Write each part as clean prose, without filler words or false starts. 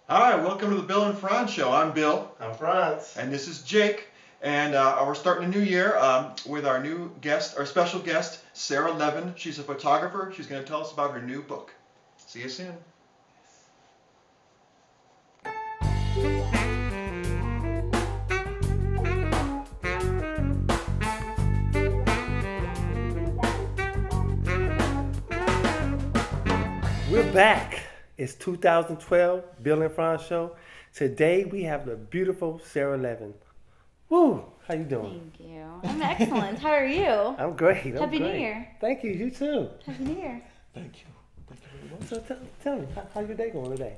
Hi, welcome to the Bill and Frantz Show. I'm Bill. I'm Frantz. And this is Jake. And we're starting a new year with our new guest, our special guest, Sara Levin. She's a photographer. She's going to tell us about her new book. See you soon. We're back. It's 2012, Bill and Frantz Show. Today we have the beautiful Sara Levin. Woo! How you doing? Thank you. I'm excellent. How are you? I'm great. Happy New Year. Thank you. You too. Happy New Year. Thank you. Thank you very much. So tell me, how's your day going today?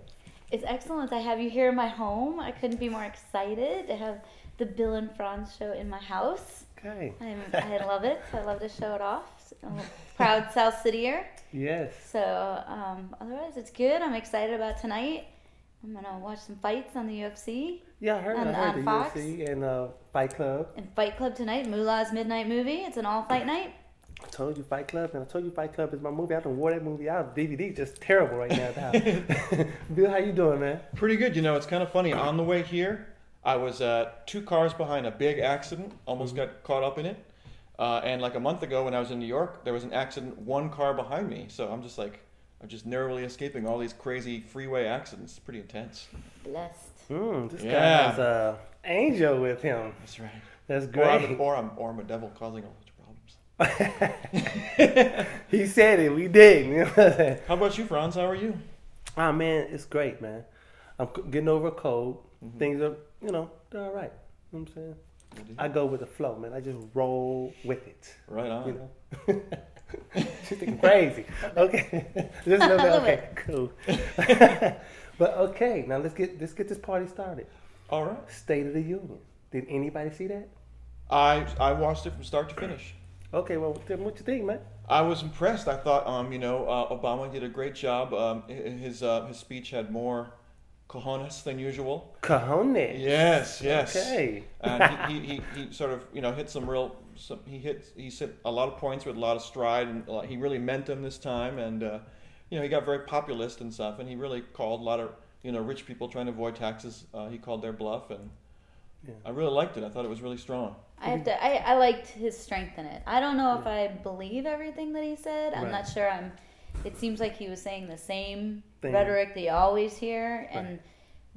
It's excellent. I have you here in my home. I couldn't be more excited to have the Bill and Frantz Show in my house. Okay. I love it. I love to show it off. I'm a proud South Cityer. Yes. So otherwise, it's good. I'm excited about tonight. I'm going to watch some fights on the UFC. Yeah, I heard the Fox. UFC and Fight Club. And Fight Club tonight, Moolah's Midnight Movie. It's an all-fight night. I told you Fight Club, and I told you Fight Club is my movie. I done wore that movie out. DVD just terrible right now at the house. Bill, how you doing, man? Pretty good. You know, it's kind of funny. On the way here, I was 2 cars behind a big accident. Almost got caught up in it. And like a month ago when I was in New York, there was an accident 1 car behind me. So I'm just narrowly escaping all these crazy freeway accidents. It's pretty intense. Blessed. This guy has an angel with him. That's right. That's great. Or I'm a devil causing all sorts of problems. He said it. We did. You know what I'm saying? How about you, Frantz? How are you? Oh, man, it's great, man. I'm getting over a cold. Things are, they're all right. You know what I'm saying? I go with the flow, man. I just roll with it. Right on. You know? She's thinking crazy. Okay. Just a little bit. Okay, cool. But okay, now let's get this party started. All right. State of the Union. Did anybody see that? I watched it from start to finish. Okay, well, tell me what you think, man. I was impressed. I thought, Obama did a great job. His speech had more cojones than usual. Cojones. Yes. Okay. And he sort of hit he hit a lot of points with a lot of stride, and he really meant them this time. And he got very populist and stuff, and he really called a lot of rich people trying to avoid taxes. He called their bluff, and I really liked it. I thought it was really strong. I liked his strength in it. I don't know if I believe everything that he said. I'm not sure. It seems like he was saying the same rhetoric that you always hear,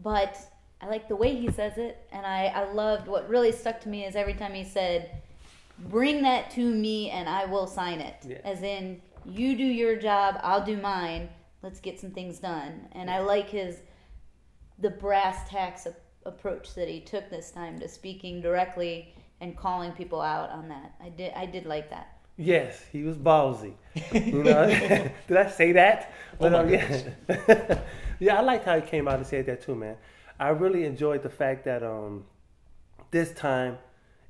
but I like the way he says it, and I loved what really stuck to me is every time he said, "Bring that to me, and I will sign it." Yeah. As in, you do your job, I'll do mine. Let's get some things done. And I like the brass tacks approach that he took this time to speaking directly and calling people out on that. I did like that. Yes, he was ballsy. Did I say that? But yeah, I liked how he came out and said that too, man. I really enjoyed the fact that this time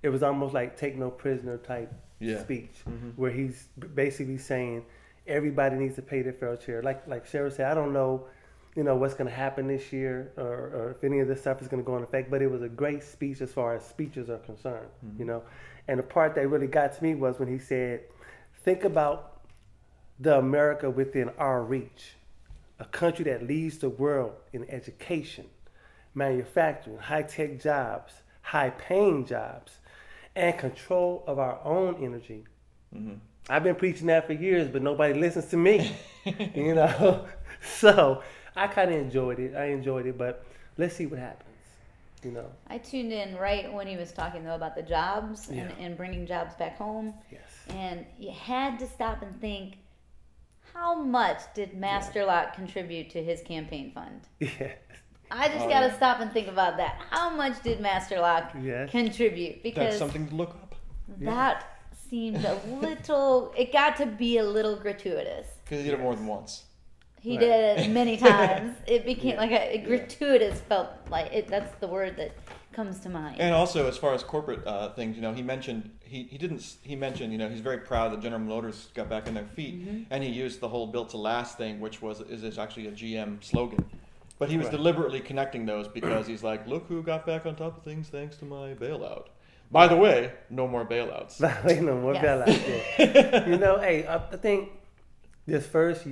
it was almost like take no prisoner type speech, where he's basically saying everybody needs to pay their fair share. Like Sara said, I don't know, what's going to happen this year or if any of this stuff is going to go in effect, but it was a great speech as far as speeches are concerned, And the part that really got to me was when he said, think about the America within our reach, a country that leads the world in education, manufacturing, high-tech jobs, high-paying jobs, and control of our own energy. I've been preaching that for years, but nobody listens to me, So I kind of enjoyed it. But let's see what happens. I tuned in right when he was talking though about the jobs and bringing jobs back home. Yes. And you had to stop and think, how much did Masterlock contribute to his campaign fund? Yes. I just got to stop and think about that. How much did Masterlock contribute? Because that's something to look up. That seemed a little. It got to be a little gratuitous. Because he did it more than once. He did it many times. It became like a gratuitous. Felt like it. That's the word that comes to mind. And also, as far as corporate things, he mentioned he mentioned he's very proud that General Motors got back on their feet, and he used the whole "built to last" thing, which is actually a GM slogan. But he was deliberately connecting those because he's like, look who got back on top of things thanks to my bailout. By the way, no more bailouts. No more bailouts. Hey, I think this first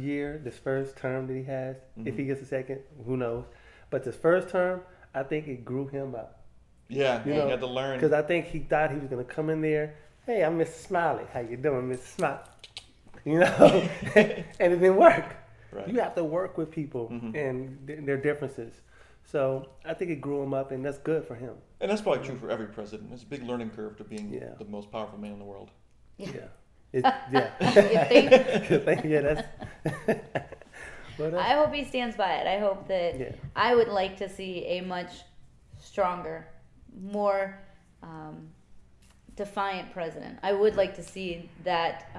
term that he has, if he gets a second, who knows? But this first term, I think it grew him up. Yeah, You know, he had to learn. Because I think he thought he was going to come in there, hey, I'm Mr. Smiley. How you doing, Mr. Smiley? You know, and it didn't work. Right. You have to work with people and their differences. So I think it grew him up, and that's good for him. And that's probably true for every president. It's a big learning curve to being the most powerful man in the world. Yeah. You think? Yeah, that's. But, I hope he stands by it. I hope that I would like to see a much stronger, more defiant president. I would like to see that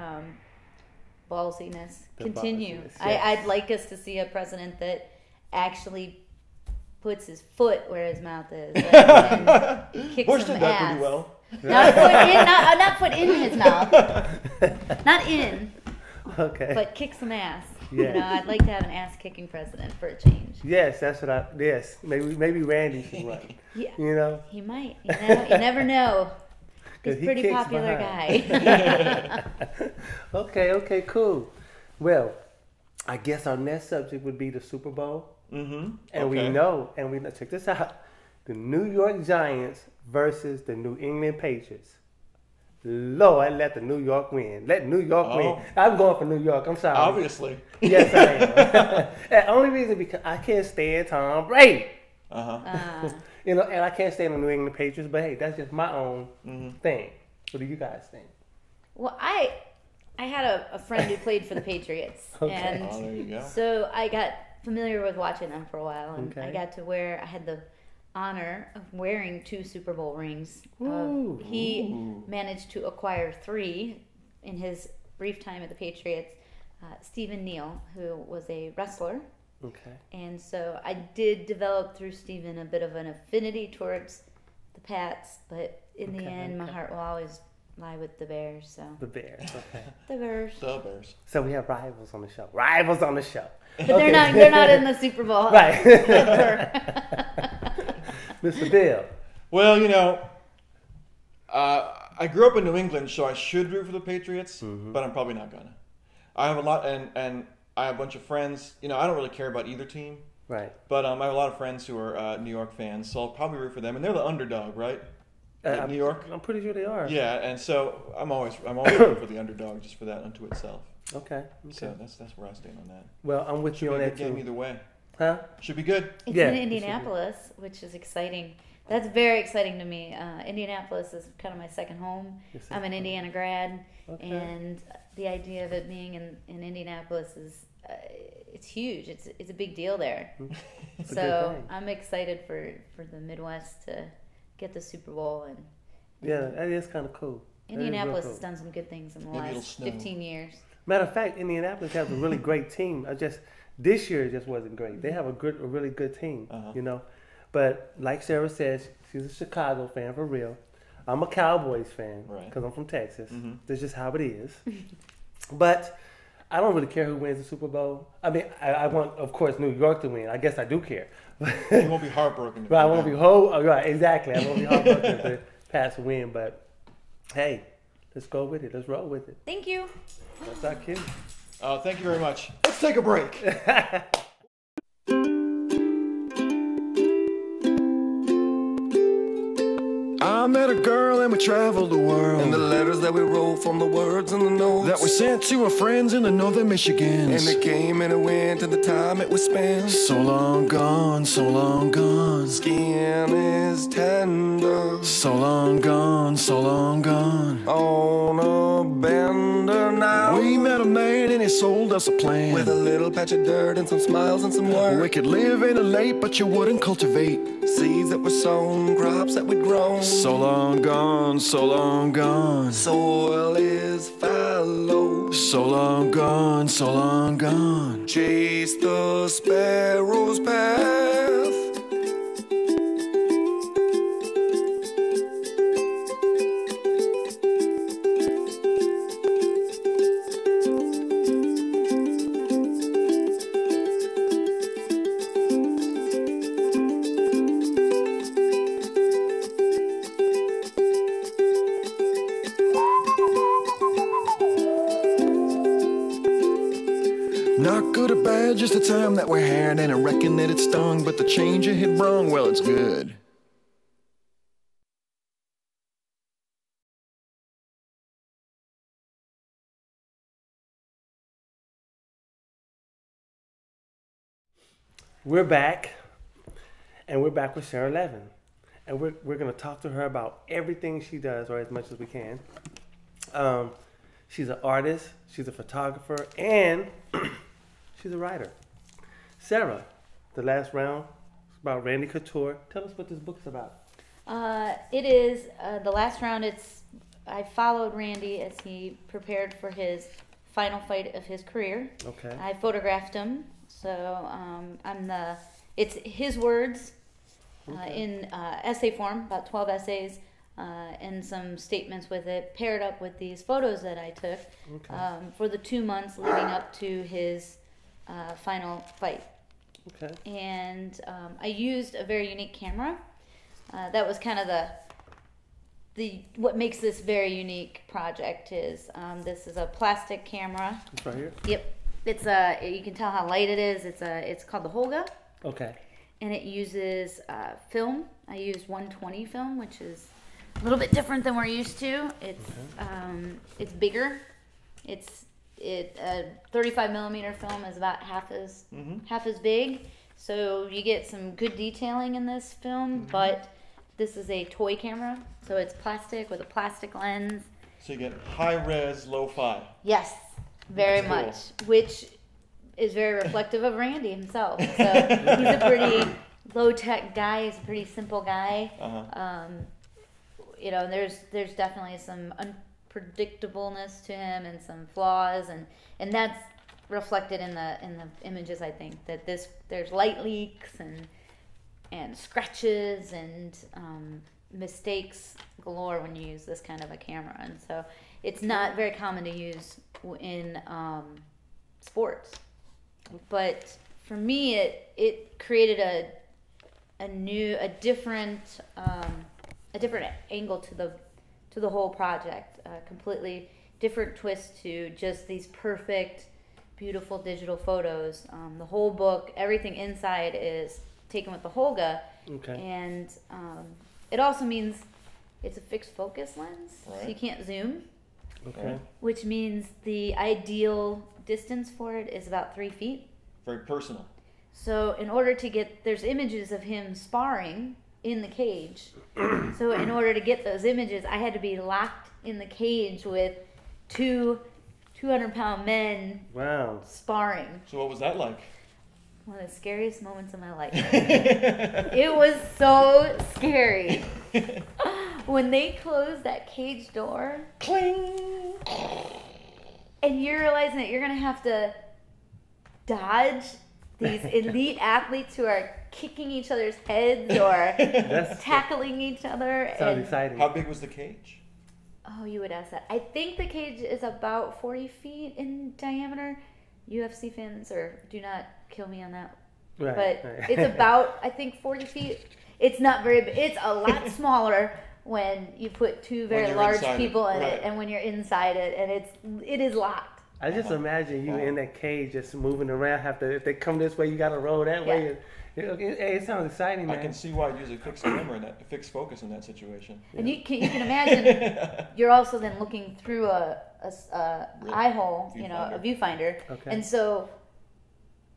ballsiness continue. Ballsiness, yes. I'd like us to see a president that actually puts his foot where his mouth is and kicks Bush some did that ass. pretty well. Not foot in his mouth. Not in. Okay. But kick some ass. Yeah. You know, I'd like to have an ass-kicking president for a change. Yes, that's what yes. Maybe Randy should run. Yeah. You know? He might. You know, you never know. He's a he pretty kicks popular behind. guy. Okay, cool. Well, I guess our next subject would be the Super Bowl. Mm-hmm. And we know, check this out. The New York Giants versus the New England Patriots. Lord, let the New York win. Let New York win. I'm going for New York. I'm sorry. Obviously. Yes, I am. The only reason because I can't stand Tom Brady. You know, and I can't stand the New England Patriots, but hey, that's just my own thing. What do you guys think? Well, I had a friend who played for the Patriots. Okay. And there you go. so I got familiar with watching them for a while. And I got to I had the honor of wearing 2 Super Bowl rings. He managed to acquire 3 in his brief time at the Patriots. Stephen Neal, who was a wrestler. Okay. And so I did develop through Stephen a bit of an affinity towards the Pats, but in the end, my heart will always lie with the Bears. So The Bears, okay. the Bears. The Bears. So we have rivals on the show. Rivals on the show. But they're not in the Super Bowl. Right. Mr. Bill. Well, you know, I grew up in New England, so I should root for the Patriots, but I'm probably not gonna. I have a lot, and I have a bunch of friends. You know, I don't really care about either team. Right. But I have a lot of friends who are New York fans, so I'll probably root for them. And they're the underdog, right? New York? I'm pretty sure they are. Yeah, and so I'm always rooting for the underdog just for that unto itself. Okay. So that's where I stand on that. Well, I'm with you on that Game too. either way. Huh? Should be good. It's Yeah, in it should be. Indianapolis, which is exciting. That's very exciting to me. Indianapolis is kind of my second home. I'm an Indiana grad, and the idea of it being in Indianapolis is it's huge. It's a big deal there. So I'm excited for the Midwest to get the Super Bowl, and Yeah, that is kind of cool. Indianapolis has done some good things in the last 15 years. Matter of fact, Indianapolis has a really great team. This year it just wasn't great. They have a really good team, you know. But like Sarah says, she's a Chicago fan for real. I'm a Cowboys fan because I'm from Texas. That's just how it is. But I don't really care who wins the Super Bowl. I mean, I want, of course, New York to win. I guess I do care. You won't be heartbroken. But I won't be right, exactly. I won't be heartbroken if the Pats win. But hey, let's go with it. Let's roll with it. Thank you. That's our cue. Thank you very much. Let's take a break. I met a girl and we traveled the world. And the letters that we wrote from the words and the notes that we sent to our friends in the northern Michigan. And it came and it went and the time it was spent. So long gone, so long gone. Skin is tender. So long gone, so long gone. On a bender now. We met a man and he sold us a plan. With a little patch of dirt and some smiles and some work. We could live in a lake but you wouldn't cultivate. Seeds that were sown, crops that we'd grown. So long gone, so long gone. Soil is fallow. So long gone, so long gone. Chase the sparrow's path. Not good or bad, Yeah, just the time that we had, and I reckon that it stung, but the change you hit wrong, well, it's good. We're back, and we're back with Sara Levin. And we're going to talk to her about everything she does, or as much as we can. She's an artist, she's a photographer, and she's a writer. Sara, the last round is about Randy Couture. Tell us what this book is about. It is the last round. I followed Randy as he prepared for his final fight of his career. Okay. I photographed him, so it's his words in essay form, about 12 essays, and some statements with it, paired up with these photos that I took for the 2 months leading up to his final fight. Okay. And I used a very unique camera. That was kind of what makes this very unique project is this is a plastic camera. It's right here? Yep. It's you can tell how light it is. It's called the Holga. Okay. And it uses film. I used 120 film, which is a little bit different than we're used to. It's bigger. It's 35 millimeter film is about half as big. So you get some good detailing in this film, but this is a toy camera, so it's plastic with a plastic lens. So you get high-res, lo-fi. Yes, very That's much, which is very reflective of Randy himself. So he's a pretty low-tech guy. He's a pretty simple guy. There's definitely some unpredictableness to him and some flaws, and that's reflected in the images. I think that there's light leaks and scratches and mistakes galore when you use this kind of a camera, and so it's not very common to use in sports. But for me, it created a different angle to the whole project, a completely different twist to just these perfect, beautiful digital photos. The whole book, everything inside is taken with the Holga, and it also means it's a fixed focus lens, so you can't zoom. Okay. Which means the ideal distance for it is about 3 feet. Very personal. So in order to there's images of him sparring in the cage. So in order to get those images, I had to be locked in the cage with two 200-pound men sparring. So what was that like? One of the scariest moments of my life. It was so scary. When they closed that cage door, cling, and you're realizing that you're going to have to dodge these elite athletes who are kicking each other's heads or tackling each other. Sounds exciting. How big was the cage? Oh, you would ask that. I think the cage is about 40 feet in diameter. UFC fans, do not kill me on that. Right, but it's about, I think, 40 feet. It's not very big. It's a lot smaller when you put two very large people in it, and when you're inside it, and it is locked. I just imagine you in that cage just moving around. If they come this way, you got to roll that way. It sounds exciting, man. I can see why I'd use a fixed camera fixed focus in that situation. And you can imagine you're also then looking through a eye hole, a viewfinder, and so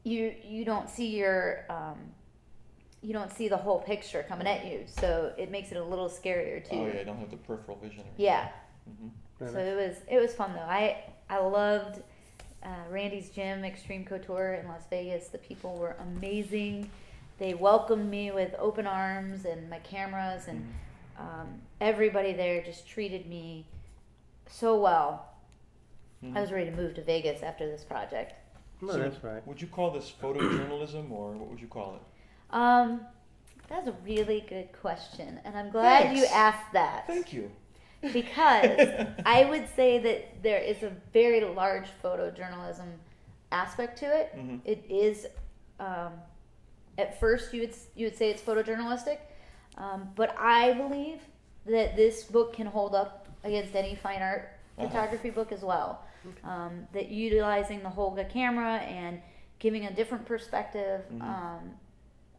you don't see you don't see the whole picture coming at you, so it makes it a little scarier too. Oh yeah, you don't have the peripheral vision. Yeah. So it was fun though. I loved Randy's gym, Extreme Couture in Las Vegas. The people were amazing. They welcomed me with open arms and my cameras, and everybody there just treated me so well. I was ready to move to Vegas after this project. No, that's right. Would you call this photojournalism, or what would you call it? That's a really good question, and I'm glad you asked that. Thank you. Because I would say that there is a very large photojournalism aspect to it. It is, at first you would say it's photojournalistic, but I believe that this book can hold up against any fine art photography book as well. That utilizing the Holga camera and giving a different perspective.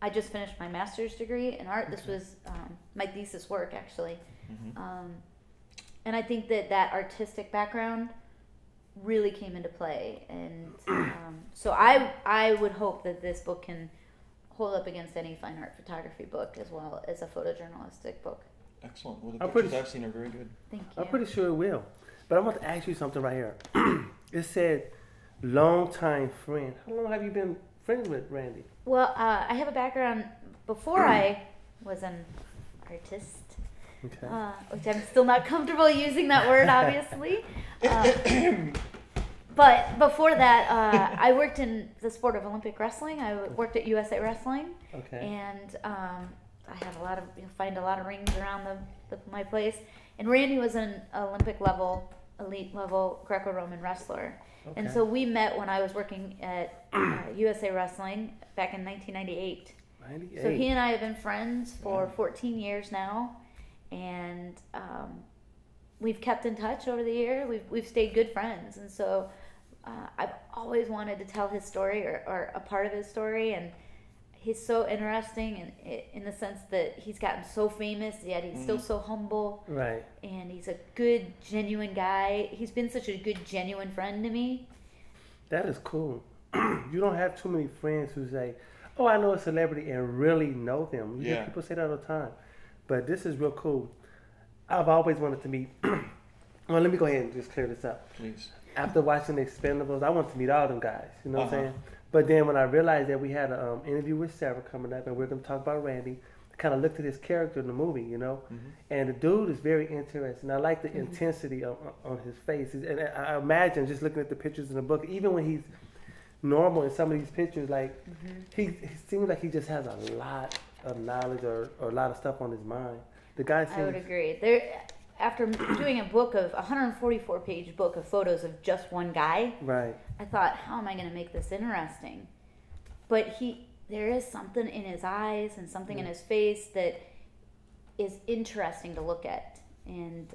I just finished my master's degree in art. This was my thesis work, actually. And I think that artistic background really came into play. And so I would hope that this book can hold up against any fine art photography book as well as a photojournalistic book. Excellent. Well, the pictures I've seen are very good. Thank you. I'm pretty sure it will. But I want to ask you something right here. It said, longtime friend. How long have you been friends with Randy? Well, I have a background before I was an artist. Okay. Which I'm still not comfortable using that word, obviously. But before that, I worked in the sport of Olympic wrestling. I worked at USA Wrestling. Okay. And I have find a lot of rings around my place. And Randy was an Olympic level, elite level Greco-Roman wrestler. Okay. And so we met when I was working at USA Wrestling back in 1998. So he and I have been friends for 14 years now. And we've kept in touch over the year. We've stayed good friends, and so I've always wanted to tell his story or a part of his story. And he's so interesting, in the sense that he's gotten so famous, yet he's still so humble. Right. And he's a good, genuine guy. He's been such a good, genuine friend to me. That is cool. You don't have too many friends who say, "Oh, I know a celebrity," and really know them. You hear people say that all the time. But this is real cool. I've always wanted to meet. Well, let me go ahead and just clear this up. Please. After watching The Expendables, I wanted to meet all them guys. You know what I'm saying? But then when I realized that we had an interview with Sara coming up, and we're going to talk about Randy, I kind of looked at his character in the movie, you know? And the dude is very interesting. I like the intensity on his face. And I imagine, just looking at the pictures in the book, even when he's normal in some of these pictures, like, he seems like he just has a lot of knowledge or a lot of stuff on his mind. The guy seems... I would agree. After doing a 144-page book of photos of just one guy, right? I thought, how am I going to make this interesting? But there is something in his eyes and something in his face that is interesting to look at, and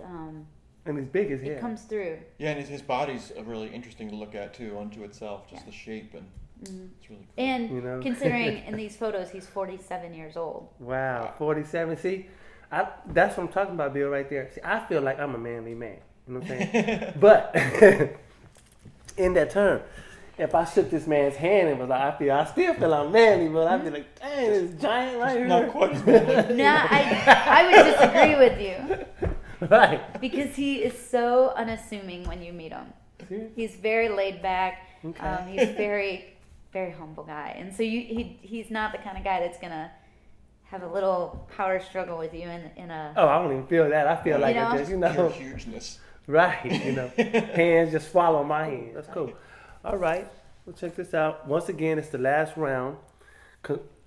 he's big as hell. It comes through. Yeah, and his body's really interesting to look at too, unto itself, just the shape and. It's really cool. And considering in these photos he's 47 years old. Wow, 47. See, that's what I'm talking about, Bill, right there. See, I feel like I'm a manly man. You know what I'm saying? But in that term, if I shook this man's hand and was like, I still feel I'm manly, but I'd be like, dang, this giant right here. Not quite as manly. No, I would disagree with you. Right. Because he is so unassuming when you meet him. He's very laid back. Okay. He's very... very humble guy, and so he's not the kind of guy that's gonna have a little power struggle with you in a. Oh, I don't even feel that. I feel like I just, pure hugeness. Right, hands just follow my hand. That's cool. All right, well, check this out. Once again, it's the last round.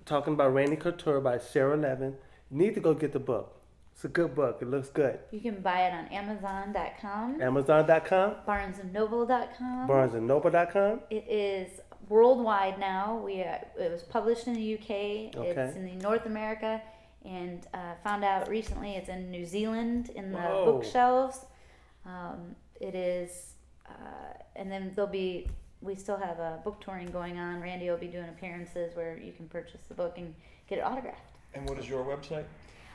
Talking about Randy Couture by Sara Levin. You need to go get the book. It's a good book. It looks good. You can buy it on Amazon.com. Amazon.com. BarnesandNoble.com. BarnesandNoble.com. It is worldwide now. It was published in the UK. Okay. It's in the North America, and found out recently it's in New Zealand in the bookshelves. It is, and then we still have a book touring going on. Randy will be doing appearances where you can purchase the book and get it autographed. And what is your website?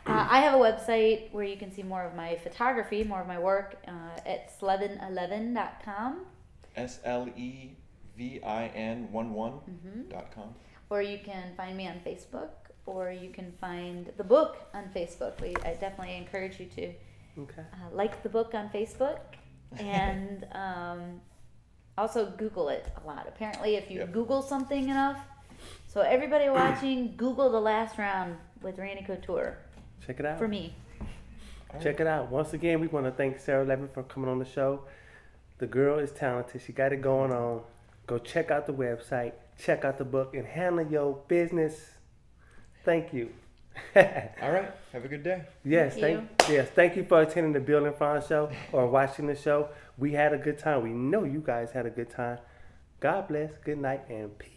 I have a website where you can see more of my photography, more of my work at slevin11.com. SLEVIN11.com. Or you can find me on Facebook, or you can find the book on Facebook. I definitely encourage you to like the book on Facebook, and also Google it a lot. Apparently, if you Google something enough, so everybody watching, Google The Last Round with Randy Couture. Check it out. For me. Check it out. Once again, we want to thank Sara Levin for coming on the show. The girl is talented. She got it going on. Go check out the website. Check out the book and handle your business. Thank you. All right. Have a good day. Yes. Thank you for attending the Bill and Frantz show or watching the show. We had a good time. We know you guys had a good time. God bless. Good night and peace.